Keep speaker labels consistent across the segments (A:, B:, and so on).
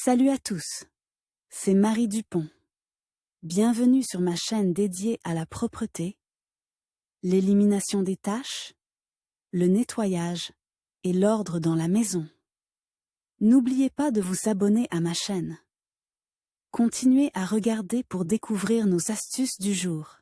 A: Salut à tous, c'est Marie Dupont. Bienvenue sur ma chaîne dédiée à la propreté, l'élimination des taches, le nettoyage et l'ordre dans la maison. N'oubliez pas de vous abonner à ma chaîne. Continuez à regarder pour découvrir nos astuces du jour.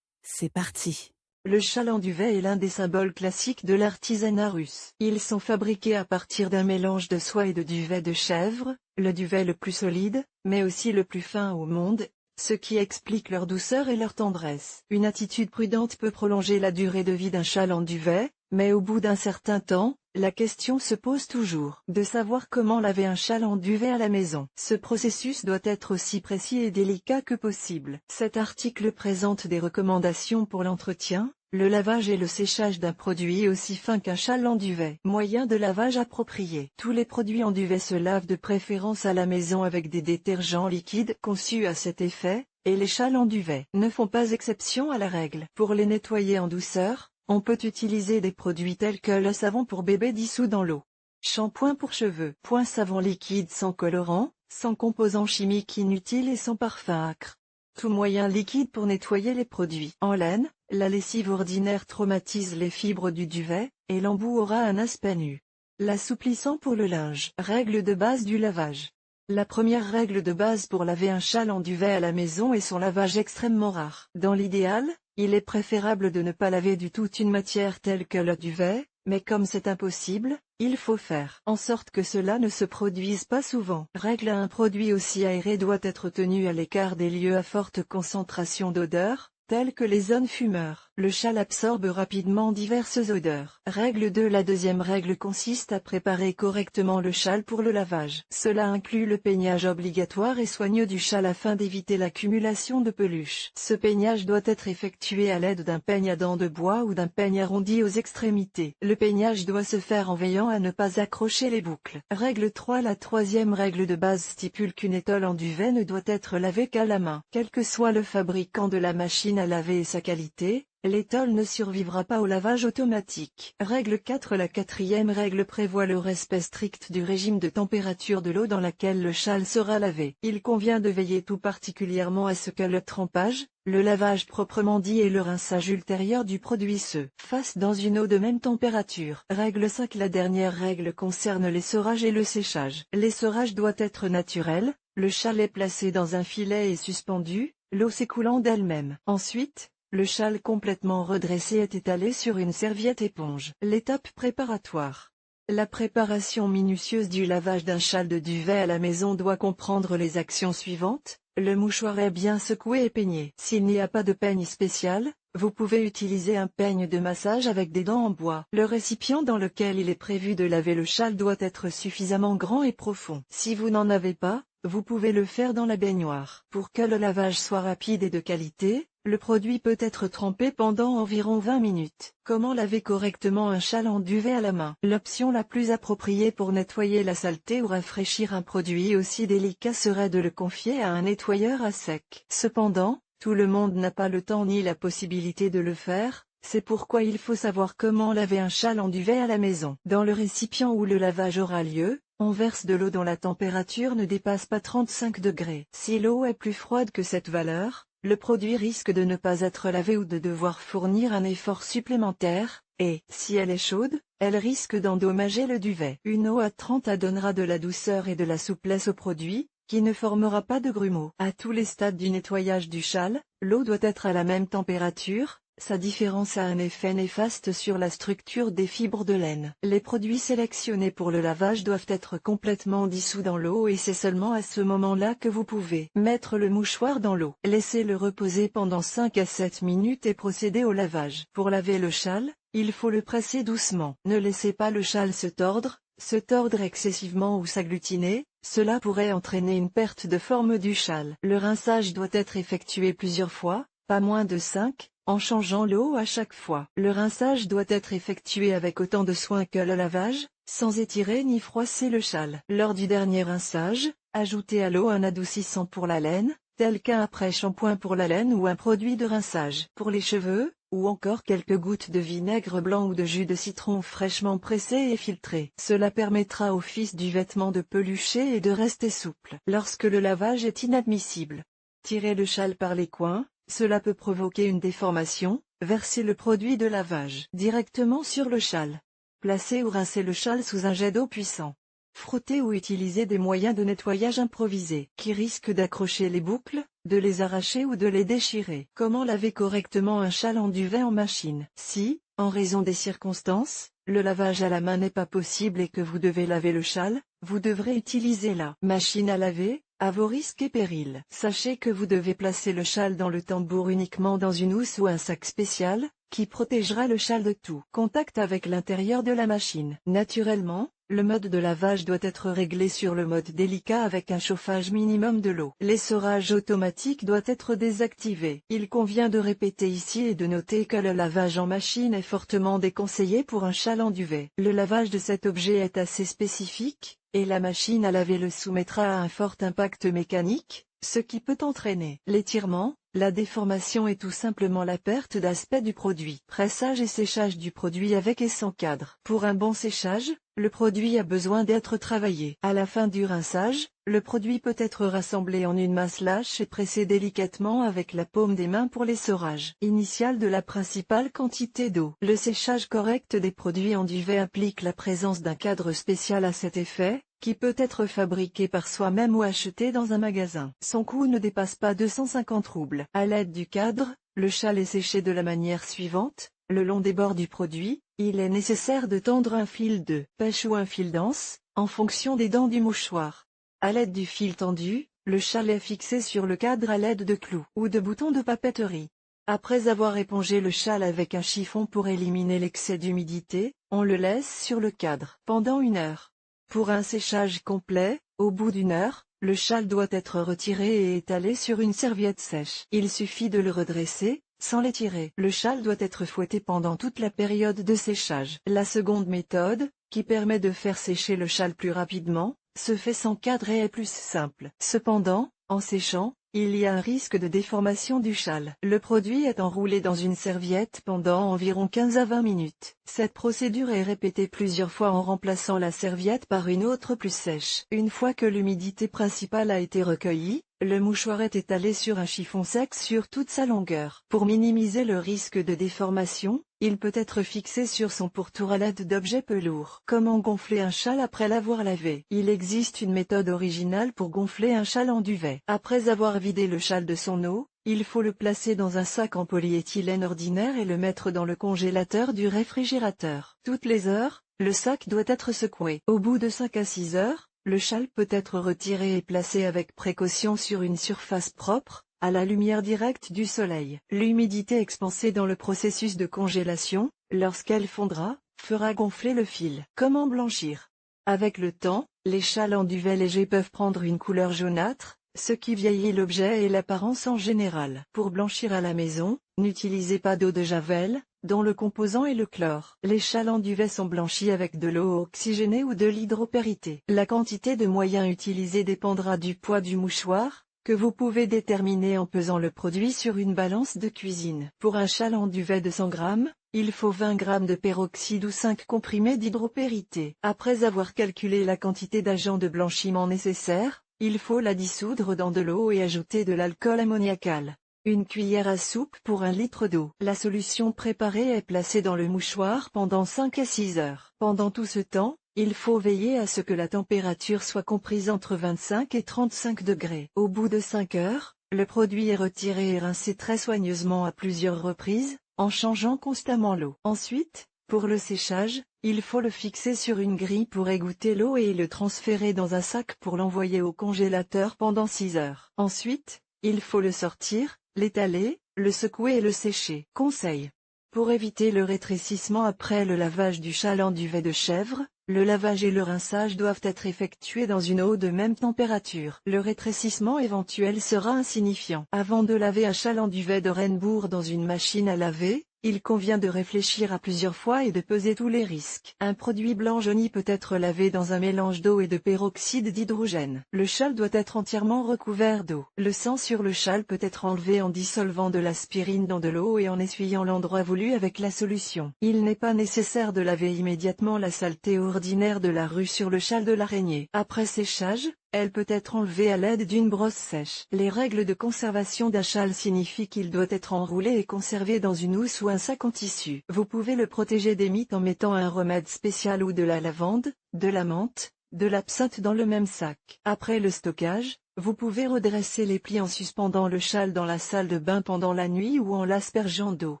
A: C'est parti!
B: Le châle en duvet est l'un des symboles classiques de l'artisanat russe. Ils sont fabriqués à partir d'un mélange de soie et de duvet de chèvre, le duvet le plus solide, mais aussi le plus fin au monde, ce qui explique leur douceur et leur tendresse. Une attitude prudente peut prolonger la durée de vie d'un châle en duvet, mais au bout d'un certain temps, la question se pose toujours de savoir comment laver un châle en duvet à la maison. Ce processus doit être aussi précis et délicat que possible. Cet article présente des recommandations pour l'entretien, le lavage et le séchage d'un produit aussi fin qu'un châle en duvet. Moyen de lavage approprié. Tous les produits en duvet se lavent de préférence à la maison avec des détergents liquides conçus à cet effet, et les châles en duvet ne font pas exception à la règle. Pour les nettoyer en douceur, on peut utiliser des produits tels que le savon pour bébé dissous dans l'eau, shampoing pour cheveux, savon liquide sans colorant, sans composants chimiques inutiles et sans parfum âcre. Tout moyen liquide pour nettoyer les produits. En laine, la lessive ordinaire traumatise les fibres du duvet, et l'embout aura un aspect nu. L'assouplissant pour le linge. Règle de base du lavage. La première règle de base pour laver un châle en duvet à la maison est son lavage extrêmement rare. Dans l'idéal, il est préférable de ne pas laver du tout une matière telle que le duvet, mais comme c'est impossible, il faut faire en sorte que cela ne se produise pas souvent. Règle 1. Un produit aussi aéré doit être tenu à l'écart des lieux à forte concentration d'odeurs, tels que les zones fumeurs. Le châle absorbe rapidement diverses odeurs. Règle 2. La deuxième règle consiste à préparer correctement le châle pour le lavage. Cela inclut le peignage obligatoire et soigneux du châle afin d'éviter l'accumulation de peluche. Ce peignage doit être effectué à l'aide d'un peigne à dents de bois ou d'un peigne arrondi aux extrémités. Le peignage doit se faire en veillant à ne pas accrocher les boucles. Règle 3. La troisième règle de base stipule qu'une étole en duvet ne doit être lavée qu'à la main. Quel que soit le fabricant de la machine à laver et sa qualité, l'étole ne survivra pas au lavage automatique. Règle 4. La quatrième règle prévoit le respect strict du régime de température de l'eau dans laquelle le châle sera lavé. Il convient de veiller tout particulièrement à ce que le trempage, le lavage proprement dit et le rinçage ultérieur du produit se fassent dans une eau de même température. Règle 5. La dernière règle concerne l'essorage et le séchage. L'essorage doit être naturel, le châle est placé dans un filet et suspendu, l'eau s'écoulant d'elle-même. Ensuite, le châle complètement redressé est étalé sur une serviette éponge. L'étape préparatoire. La préparation minutieuse du lavage d'un châle de duvet à la maison doit comprendre les actions suivantes. Le mouchoir est bien secoué et peigné. S'il n'y a pas de peigne spécial, vous pouvez utiliser un peigne de massage avec des dents en bois. Le récipient dans lequel il est prévu de laver le châle doit être suffisamment grand et profond. Si vous n'en avez pas, vous pouvez le faire dans la baignoire. Pour que le lavage soit rapide et de qualité, le produit peut être trempé pendant environ 20 minutes. Comment laver correctement un châle en duvet à la main? L'option la plus appropriée pour nettoyer la saleté ou rafraîchir un produit aussi délicat serait de le confier à un nettoyeur à sec. Cependant, tout le monde n'a pas le temps ni la possibilité de le faire, c'est pourquoi il faut savoir comment laver un châle en duvet à la maison. Dans le récipient où le lavage aura lieu, on verse de l'eau dont la température ne dépasse pas 35 degrés. Si l'eau est plus froide que cette valeur, le produit risque de ne pas être lavé ou de devoir fournir un effort supplémentaire, et, si elle est chaude, elle risque d'endommager le duvet. Une eau à 30 donnera de la douceur et de la souplesse au produit, qui ne formera pas de grumeaux. À tous les stades du nettoyage du châle, l'eau doit être à la même température. Sa différence a un effet néfaste sur la structure des fibres de laine. Les produits sélectionnés pour le lavage doivent être complètement dissous dans l'eau et c'est seulement à ce moment-là que vous pouvez mettre le mouchoir dans l'eau. Laissez-le reposer pendant 5 à 7 minutes et procéder au lavage. Pour laver le châle, il faut le presser doucement. Ne laissez pas le châle se tordre excessivement ou s'agglutiner, cela pourrait entraîner une perte de forme du châle. Le rinçage doit être effectué plusieurs fois, pas moins de 5, en changeant l'eau à chaque fois. Le rinçage doit être effectué avec autant de soin que le lavage, sans étirer ni froisser le châle. Lors du dernier rinçage, ajoutez à l'eau un adoucissant pour la laine, tel qu'un après-shampoing pour la laine ou un produit de rinçage. Pour les cheveux, ou encore quelques gouttes de vinaigre blanc ou de jus de citron fraîchement pressé et filtré. Cela permettra au fils du vêtement de pelucher et de rester souple. Lorsque le lavage est inadmissible, tirez le châle par les coins, cela peut provoquer une déformation. Versez le produit de lavage directement sur le châle. Placez ou rincez le châle sous un jet d'eau puissant. Frottez ou utilisez des moyens de nettoyage improvisés qui risquent d'accrocher les boucles, de les arracher ou de les déchirer. Comment laver correctement un châle en duvet en machine? Si, en raison des circonstances, le lavage à la main n'est pas possible et que vous devez laver le châle, vous devrez utiliser la machine à laver, à vos risques et périls. Sachez que vous devez placer le châle dans le tambour uniquement dans une housse ou un sac spécial, qui protégera le châle de tout contact avec l'intérieur de la machine. Naturellement, le mode de lavage doit être réglé sur le mode délicat avec un chauffage minimum de l'eau. L'essorage automatique doit être désactivé. Il convient de répéter ici et de noter que le lavage en machine est fortement déconseillé pour un châle en duvet. Le lavage de cet objet est assez spécifique, et la machine à laver le soumettra à un fort impact mécanique, ce qui peut entraîner l'étirement, la déformation et tout simplement la perte d'aspect du produit. Pressage et séchage du produit avec et sans cadre. Pour un bon séchage, le produit a besoin d'être travaillé. À la fin du rinçage, le produit peut être rassemblé en une masse lâche et pressé délicatement avec la paume des mains pour l'essorage initial de la principale quantité d'eau. Le séchage correct des produits en duvet implique la présence d'un cadre spécial à cet effet, qui peut être fabriqué par soi-même ou acheté dans un magasin. Son coût ne dépasse pas 250 roubles. À l'aide du cadre, le châle est séché de la manière suivante. Le long des bords du produit, il est nécessaire de tendre un fil de pêche ou un fil d'anse, en fonction des dents du mouchoir. À l'aide du fil tendu, le châle est fixé sur le cadre à l'aide de clous ou de boutons de papeterie. Après avoir épongé le châle avec un chiffon pour éliminer l'excès d'humidité, on le laisse sur le cadre pendant 1 heure. Pour un séchage complet, au bout d'1 heure, le châle doit être retiré et étalé sur une serviette sèche. Il suffit de le redresser, sans l'étirer. Le châle doit être fouetté pendant toute la période de séchage. La seconde méthode, qui permet de faire sécher le châle plus rapidement, se fait sans cadre et est plus simple. Cependant, en séchant, il y a un risque de déformation du châle. Le produit est enroulé dans une serviette pendant environ 15 à 20 minutes. Cette procédure est répétée plusieurs fois en remplaçant la serviette par une autre plus sèche. Une fois que l'humidité principale a été recueillie, le mouchoir est étalé sur un chiffon sec sur toute sa longueur. Pour minimiser le risque de déformation, il peut être fixé sur son pourtour à l'aide d'objets peu lourds. Comment gonfler un châle après l'avoir lavé? Il existe une méthode originale pour gonfler un châle en duvet. Après avoir vidé le châle de son eau, il faut le placer dans un sac en polyéthylène ordinaire et le mettre dans le congélateur du réfrigérateur. Toutes les heures, le sac doit être secoué. Au bout de 5 à 6 heures, le châle peut être retiré et placé avec précaution sur une surface propre, à la lumière directe du soleil. L'humidité expansée dans le processus de congélation, lorsqu'elle fondra, fera gonfler le fil. Comment blanchir? Avec le temps, les châles en duvet léger peuvent prendre une couleur jaunâtre, ce qui vieillit l'objet et l'apparence en général. Pour blanchir à la maison, n'utilisez pas d'eau de javel, dont le composant est le chlore. Les châles en duvet sont blanchis avec de l'eau oxygénée ou de l'hydropérité. La quantité de moyens utilisés dépendra du poids du mouchoir, que vous pouvez déterminer en pesant le produit sur une balance de cuisine. Pour un châle en duvet de 100 grammes, il faut 20 g de peroxyde ou 5 comprimés d'hydropérité. Après avoir calculé la quantité d'agent de blanchiment nécessaire, il faut la dissoudre dans de l'eau et ajouter de l'alcool ammoniacal. Une cuillère à soupe pour 1 litre d'eau. La solution préparée est placée dans le mouchoir pendant 5 à 6 heures. Pendant tout ce temps, il faut veiller à ce que la température soit comprise entre 25 et 35 degrés. Au bout de 5 heures, le produit est retiré et rincé très soigneusement à plusieurs reprises, en changeant constamment l'eau. Ensuite, pour le séchage, il faut le fixer sur une grille pour égoutter l'eau et le transférer dans un sac pour l'envoyer au congélateur pendant 6 heures. Ensuite, il faut le sortir, l'étaler, le secouer et le sécher. Conseil. Pour éviter le rétrécissement après le lavage du châle en duvet de chèvre, le lavage et le rinçage doivent être effectués dans une eau de même température. Le rétrécissement éventuel sera insignifiant. Avant de laver un châle en duvet de Renbourg dans une machine à laver, il convient de réfléchir à plusieurs fois et de peser tous les risques. Un produit blanc jauni peut être lavé dans un mélange d'eau et de peroxyde d'hydrogène. Le châle doit être entièrement recouvert d'eau. Le sang sur le châle peut être enlevé en dissolvant de l'aspirine dans de l'eau et en essuyant l'endroit voulu avec la solution. Il n'est pas nécessaire de laver immédiatement la saleté ordinaire de la rue sur le châle de l'araignée. Après séchage, elle peut être enlevée à l'aide d'une brosse sèche. Les règles de conservation d'un châle signifient qu'il doit être enroulé et conservé dans une housse ou un sac en tissu. Vous pouvez le protéger des mites en mettant un remède spécial ou de la lavande, de la menthe, de l'absinthe dans le même sac. Après le stockage, vous pouvez redresser les plis en suspendant le châle dans la salle de bain pendant la nuit ou en l'aspergeant d'eau.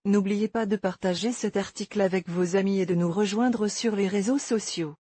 B: N'oubliez pas de partager cet article avec vos amis et de nous rejoindre sur les réseaux sociaux.